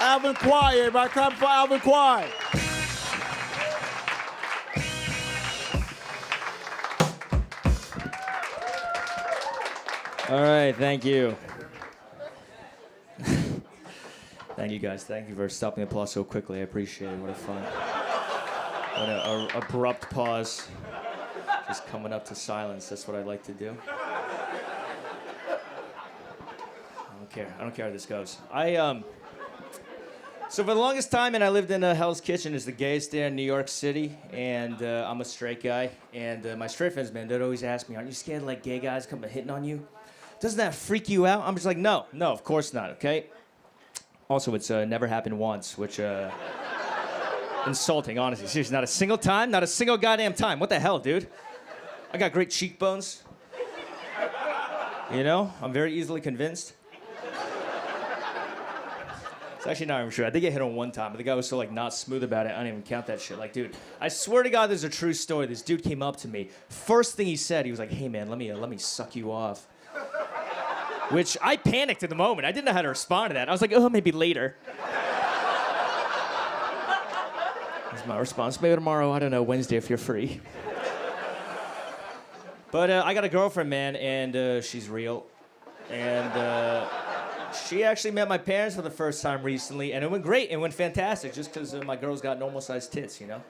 Alvin Kuai, everybody, clap for Alvin Kuai. All right, thank you. Thank you, guys. Thank you for stopping the applause so quickly. I appreciate it. What a fun. What an abrupt pause. Just coming up to silence. That's what I like to do. I don't care how this goes. So for the longest time, and I lived in Hell's Kitchen, is the gayest there in New York City, and I'm a straight guy, and my straight friends, man, they'd always ask me, aren't you scared like gay guys come hitting on you? Doesn't that freak you out? I'm just like, no, of course not, okay? Also, it's never happened once, which, insulting, honestly. Seriously, not a single time, not a single goddamn time. What the hell, dude? I got great cheekbones. You know, I'm very easily convinced. It's actually not even true. I did get hit on one time, but the guy was so like not smooth about it, I don't even count that shit. Like, dude, I swear to God, there's a true story. This dude came up to me. First thing he said, he was like, "Hey man, let me suck you off." Which I panicked at the moment. I didn't know how to respond to that. I was like, oh, maybe later. That's my response. Maybe tomorrow, I don't know, Wednesday if you're free. But I got a girlfriend, man, and she's real. And she actually met my parents for the first time recently, and it went great. It went fantastic, just because my girl's got normal-sized tits, you know?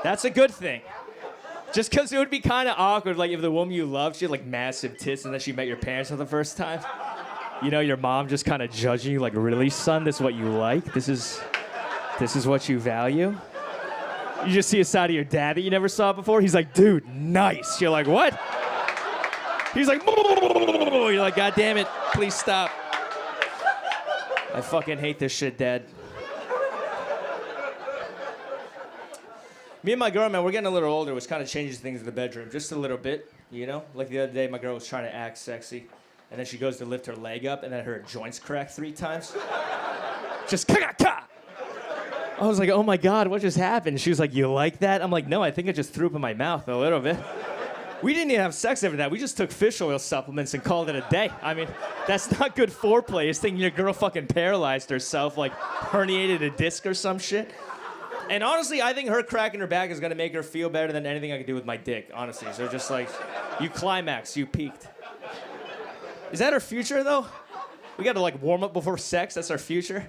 That's a good thing. Just because it would be kind of awkward, like if the woman you loved, she had like massive tits, and then she met your parents for the first time. You know, your mom just kind of judging you, like, really, son, this is what you like? This is what you value? You just see a side of your dad that you never saw before. He's like, dude, nice. You're like, what? He's like, you're like, God damn it, please stop. I fucking hate this shit, Dad. Me and my girl, man, we're getting a little older, which kind of changes things in the bedroom, just a little bit, you know? Like the other day, my girl was trying to act sexy, and then she goes to lift her leg up, and then her joints crack 3 times. Just ka-ka-ka! I was like, oh my God, what just happened? She was like, you like that? I'm like, no, I think I just threw up in my mouth a little bit. We didn't even have sex after that. We just took fish oil supplements and called it a day. I mean, that's not good foreplay. It's thinking your girl fucking paralyzed herself, like herniated a disc or some shit. And honestly, I think her cracking her back is gonna make her feel better than anything I could do with my dick, honestly. So just like, you climaxed, you peaked. Is that our future, though? We gotta like warm up before sex, that's our future?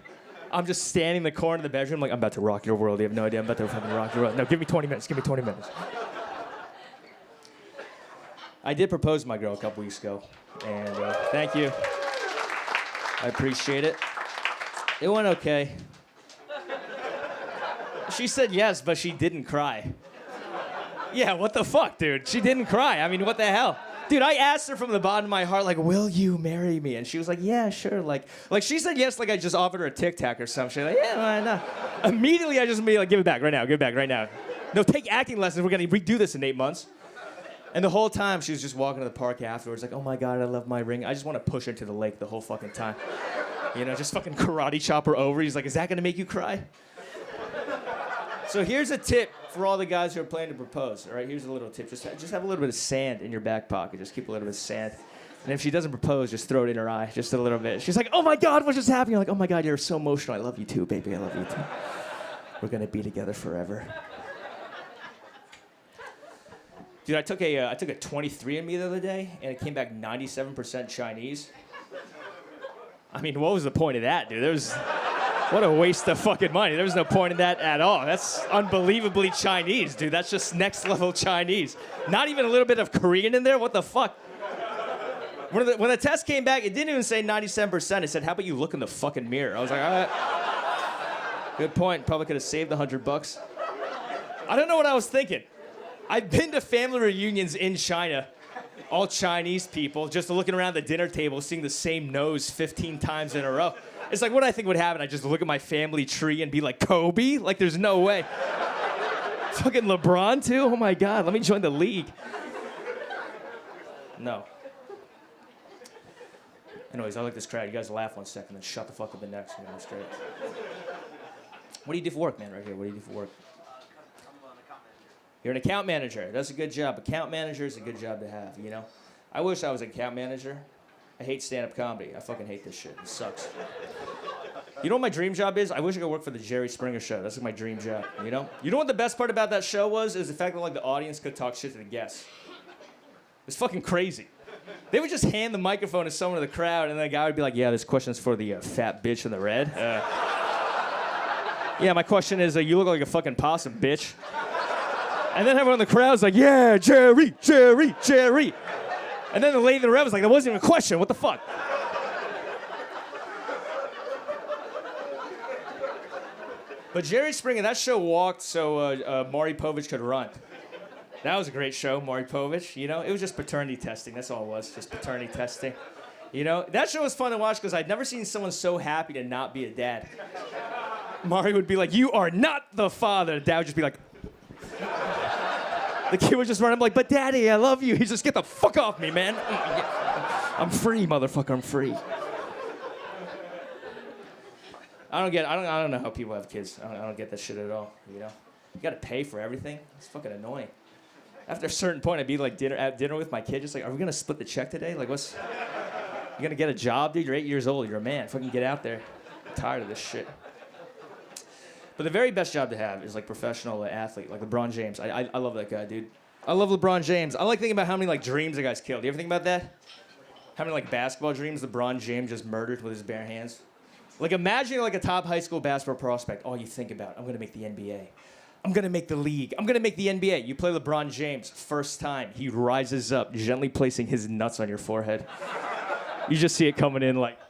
I'm just standing in the corner of the bedroom like, I'm about to rock your world. You have no idea, I'm about to fucking rock your world. No, give me 20 minutes, give me 20 minutes. I did propose to my girl a couple weeks ago, and thank you. I appreciate it. It went okay. She said yes, but she didn't cry. Yeah, what the fuck, dude? She didn't cry. I mean, what the hell? Dude, I asked her from the bottom of my heart, like, will you marry me? And she was like, yeah, sure. Like she said yes, like I just offered her a Tic Tac or something. Like, yeah, why not? Immediately, I just made like, give it back right now, give it back right now. No, take acting lessons. We're gonna redo this in 8 months. And the whole time, she was just walking to the park afterwards, like, oh my God, I love my ring. I just want to push her to the lake the whole fucking time. You know, just fucking karate chop her over. He's like, is that gonna make you cry? So here's a tip for all the guys who are planning to propose, all right? Here's a little tip. Just have a little bit of sand in your back pocket. Just keep a little bit of sand. And if she doesn't propose, just throw it in her eye, just a little bit. She's like, oh my God, what just happened? You're like, oh my God, you're so emotional. I love you too, baby, I love you too. We're gonna be together forever. Dude, I took a 23andMe the other day, and it came back 97% Chinese. I mean, what was the point of that, dude? What a waste of fucking money. There was no point in that at all. That's unbelievably Chinese, dude. That's just next level Chinese. Not even a little bit of Korean in there? What the fuck? When the test came back, it didn't even say 97%. It said, how about you look in the fucking mirror? I was like, all right. Good point. Probably could have saved $100. I don't know what I was thinking. I've been to family reunions in China, all Chinese people, just looking around the dinner table, seeing the same nose 15 times in a row. It's like, what I think would happen, I just look at my family tree and be like, Kobe? Like, there's no way. Fucking LeBron, too? Oh, my God, let me join the league. No. Anyways, I like this crowd. You guys laugh 1 second, then shut the fuck up the next. You know, straight. What do you do for work, man, right here? What do you do for work? You're an account manager. That's a good job. Account manager is a good job to have, you know? I wish I was an account manager. I hate stand-up comedy. I fucking hate this shit. It sucks. You know what my dream job is? I wish I could work for the Jerry Springer Show. That's like my dream job, you know? You know what the best part about that show was? Is the fact that like the audience could talk shit to the guests. It's fucking crazy. They would just hand the microphone to someone in the crowd, and then the guy would be like, yeah, this question's for the fat bitch in the red. Yeah, my question is, you look like a fucking possum, bitch. And then everyone in the crowd's like, yeah, Jerry, Jerry, Jerry. And then the lady in the red was like, that wasn't even a question. What the fuck? But Jerry Springer, that show walked so Maury Povich could run. That was a great show, Maury Povich, you know? It was just paternity testing, that's all it was, just paternity testing. You know, that show was fun to watch because I'd never seen someone so happy to not be a dad. Maury would be like, you are not the father. Dad would just be like... The kid would just run up like, but daddy, I love you. He's just, get the fuck off me, man. I'm free, motherfucker, I'm free. I don't know how people have kids. I don't get that shit at all, you know? You gotta pay for everything. It's fucking annoying. After a certain point, I'd be like at dinner with my kid, just like, are we gonna split the check today? Like, you gonna get a job, dude? You're 8 years old, you're a man. Fucking get out there. I'm tired of this shit. But the very best job to have is like professional athlete, like LeBron James. I love that guy, dude. I love LeBron James. I like thinking about how many like dreams the guy's killed. Do you ever think about that? How many like basketball dreams LeBron James just murdered with his bare hands? Like imagine like a top high school basketball prospect. All you think about, I'm gonna make the NBA. I'm gonna make the league. I'm gonna make the NBA. You play LeBron James, first time, he rises up, gently placing his nuts on your forehead. You just see it coming in like.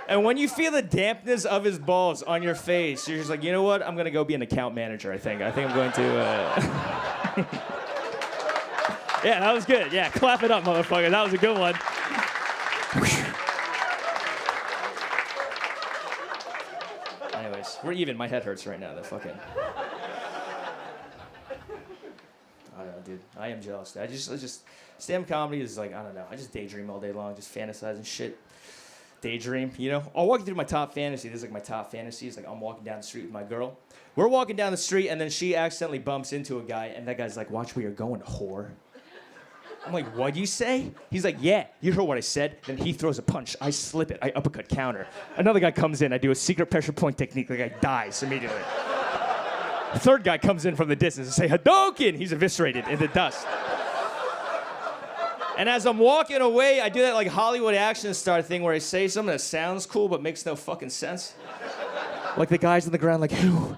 And when you feel the dampness of his balls on your face, you're just like, you know what? I'm gonna go be an account manager, I think. I think I'm going to, Yeah, that was good. Yeah, clap it up, motherfucker. That was a good one. Anyways, we're even. My head hurts right now. That fucking... I don't know, dude. I am jealous. I just stand-up comedy is like, I don't know. I just daydream all day long, just fantasizing shit. Daydream, you know? I'll walk you through my top fantasy. This is like my top fantasy. It's like I'm walking down the street with my girl. We're walking down the street, and then she accidentally bumps into a guy, and that guy's like, watch where you're going, whore. I'm like, what'd you say? He's like, yeah, you heard what I said. Then he throws a punch. I slip it. I uppercut counter. Another guy comes in. I do a secret pressure point technique. The guy dies immediately. The third guy comes in from the distance and say, Hadouken! He's eviscerated in the dust. And as I'm walking away, I do that like Hollywood action star thing where I say something that sounds cool but makes no fucking sense. Like the guys on the ground like, who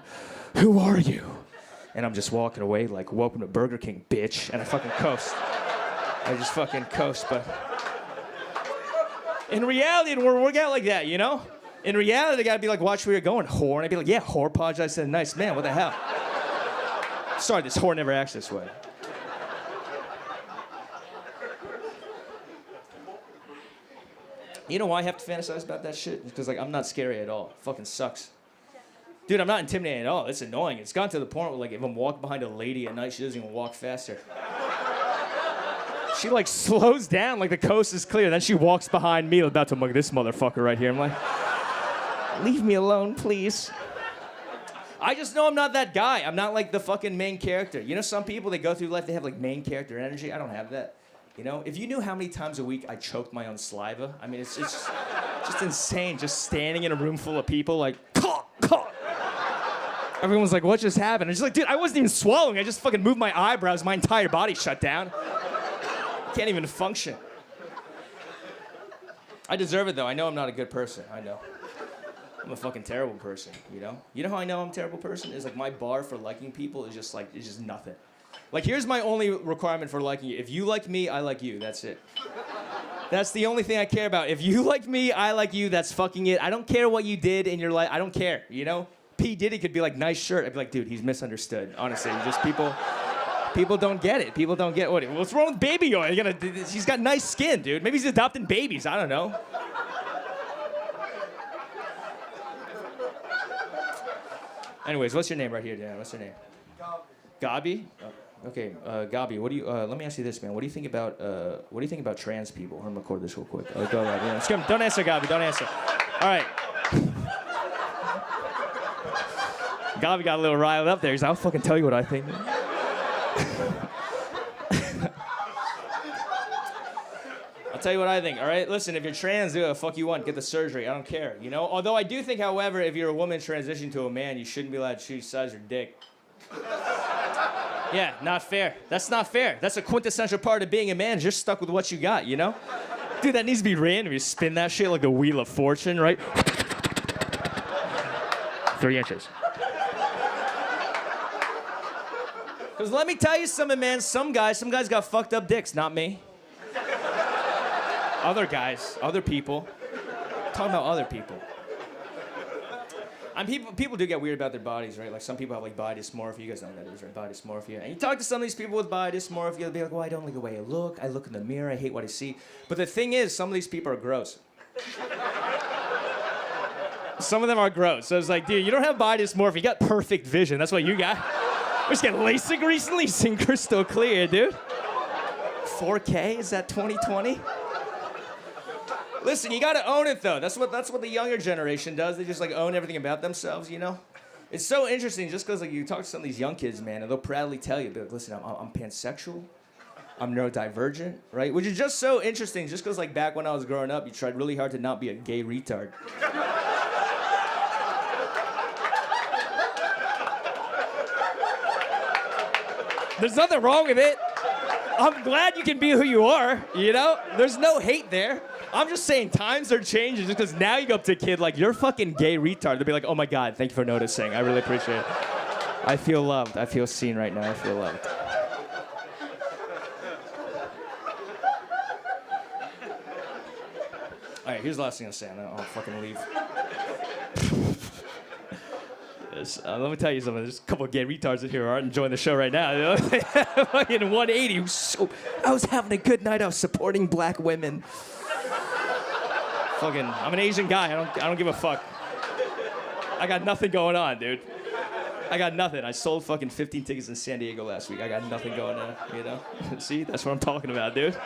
are you? And I'm just walking away like, welcome to Burger King, bitch. And I fucking coast. I just fucking coast, but... In reality, it'd work out like that, you know? In reality, the guy'd be like, watch where you're going, whore. And I'd be like, yeah, whore, apologize. I said, nice man, what the hell? Sorry, this whore never acts this way. You know why I have to fantasize about that shit? Because like I'm not scary at all. It fucking sucks. Dude, I'm not intimidating at all. It's annoying. It's gotten to the point where like if I'm walking behind a lady at night, she doesn't even walk faster. She like slows down like the coast is clear. Then she walks behind me about to mug this motherfucker right here. I'm like, leave me alone, please. I just know I'm not that guy. I'm not like the fucking main character. You know some people, they go through life, they have like main character energy. I don't have that. You know, if you knew how many times a week I choked my own saliva, I mean, it's just insane. Just standing in a room full of people, like, caw, caw. Everyone's like, what just happened? I'm just like, dude, I wasn't even swallowing. I just fucking moved my eyebrows. My entire body shut down. Can't even function. I deserve it, though. I know I'm not a good person. I know. I'm a fucking terrible person, you know? You know how I know I'm a terrible person? Is like my bar for liking people is just like, it's just nothing. Like, here's my only requirement for liking you. If you like me, I like you. That's it. That's the only thing I care about. If you like me, I like you. That's fucking it. I don't care what you did in your life. I don't care, you know? P. Diddy could be like, nice shirt. I'd be like, dude, he's misunderstood. Honestly, just people don't get it. People don't get what's wrong with Baby Yoda? He's got nice skin, dude. Maybe he's adopting babies. I don't know. Anyways, what's your name right here, Dan? What's your name? Gabi? Oh, okay, Gabi. What do you? Let me ask you this, man. What do you think about trans people? I'm gonna record this real quick. Go ahead. Yeah, don't answer, Gabi. Don't answer. All right. Gabi got a little riled up there. He's like, I'll fucking tell you what I think. tell you what I think, all right? Listen, if you're trans, do what the fuck you want. Get the surgery. I don't care, you know? Although I do think, however, if you're a woman transitioning to a man, you shouldn't be allowed to choose size your dick. Yeah, not fair. That's not fair. That's a quintessential part of being a man. Just stuck with what you got, you know? Dude, that needs to be random. You spin that shit like the Wheel of Fortune, right? 3 inches. Because let me tell you something, man. Some guys got fucked up dicks, not me. Other guys, other people. I'm talking about other people. People do get weird about their bodies, right? Like some people have like body dysmorphia. You guys know what that is, right? Body dysmorphia. And you talk to some of these people with body dysmorphia, they'll be like, well, I don't like the way I look. I look in the mirror. I hate what I see. But the thing is, some of these people are gross. Some of them are gross. So it's like, dude, you don't have body dysmorphia. You got perfect vision. That's what you got. We just get LASIK recently. Seeing crystal clear, dude. 4K? Is that 2020? Listen, you gotta own it though. That's what the younger generation does. They just like own everything about themselves, you know? It's so interesting just because like you talk to some of these young kids, man, and they'll proudly tell you, be like, listen, I'm pansexual, I'm neurodivergent, right? Which is just so interesting just because like back when I was growing up, you tried really hard to not be a gay retard. There's nothing wrong with it. I'm glad you can be who you are, you know? There's no hate there. I'm just saying times are changing just because now you go up to a kid like, you're a fucking gay retard. They'll be like, oh my God, thank you for noticing. I really appreciate it. I feel loved. I feel seen right now. I feel loved. All right, here's the last thing I'll say, and I'll fucking leave. Yes, let me tell you something. There's a couple of gay retards in here who aren't enjoying the show right now. You know? Fucking 180. I was having a good night. I was supporting black women. Fucking, I'm an Asian guy. I don't give a fuck. I got nothing going on, dude. I got nothing. I sold fucking 15 tickets in San Diego last week. I got nothing going on, you know? See, that's what I'm talking about, dude.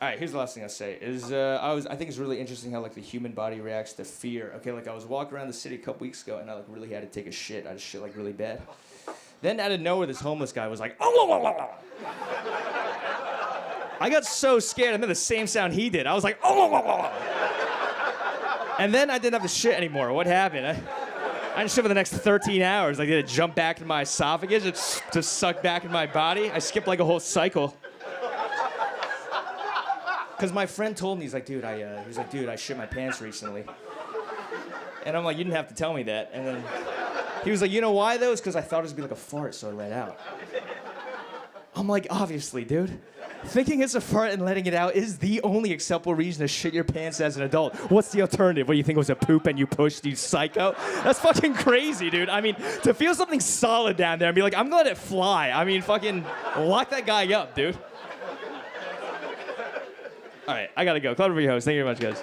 All right, here's the last thing I'll say is I think it's really interesting how like the human body reacts to fear. Okay, like I was walking around the city a couple weeks ago and I like really had to take a shit. I just shit like really bad. Then out of nowhere, this homeless guy was like, oh. I got so scared. I made the same sound he did. I was like, oh. And then I didn't have to shit anymore. What happened? I didn't shit for the next 13 hours. Like, did it jump back in my esophagus? It just sucked back in my body. I skipped like a whole cycle. Because my friend told me, he's like, dude, I shit my pants recently. And I'm like, you didn't have to tell me that. And then he was like, you know why though? It's because I thought it was gonna be like a fart, so I let out. I'm like, obviously, dude. Thinking it's a fart and letting it out is the only acceptable reason to shit your pants as an adult. What's the alternative? What do you think it was a poop and you pushed, you psycho? That's fucking crazy, dude. I mean, to feel something solid down there and be like, I'm gonna let it fly. I mean, fucking lock that guy up, dude. All right, I gotta go. Clever for your host. Thank you very much, guys.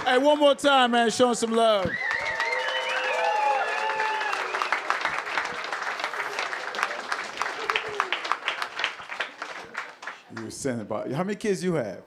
Hey, one more time, man. Show 'em some love. You were saying about how many kids you have?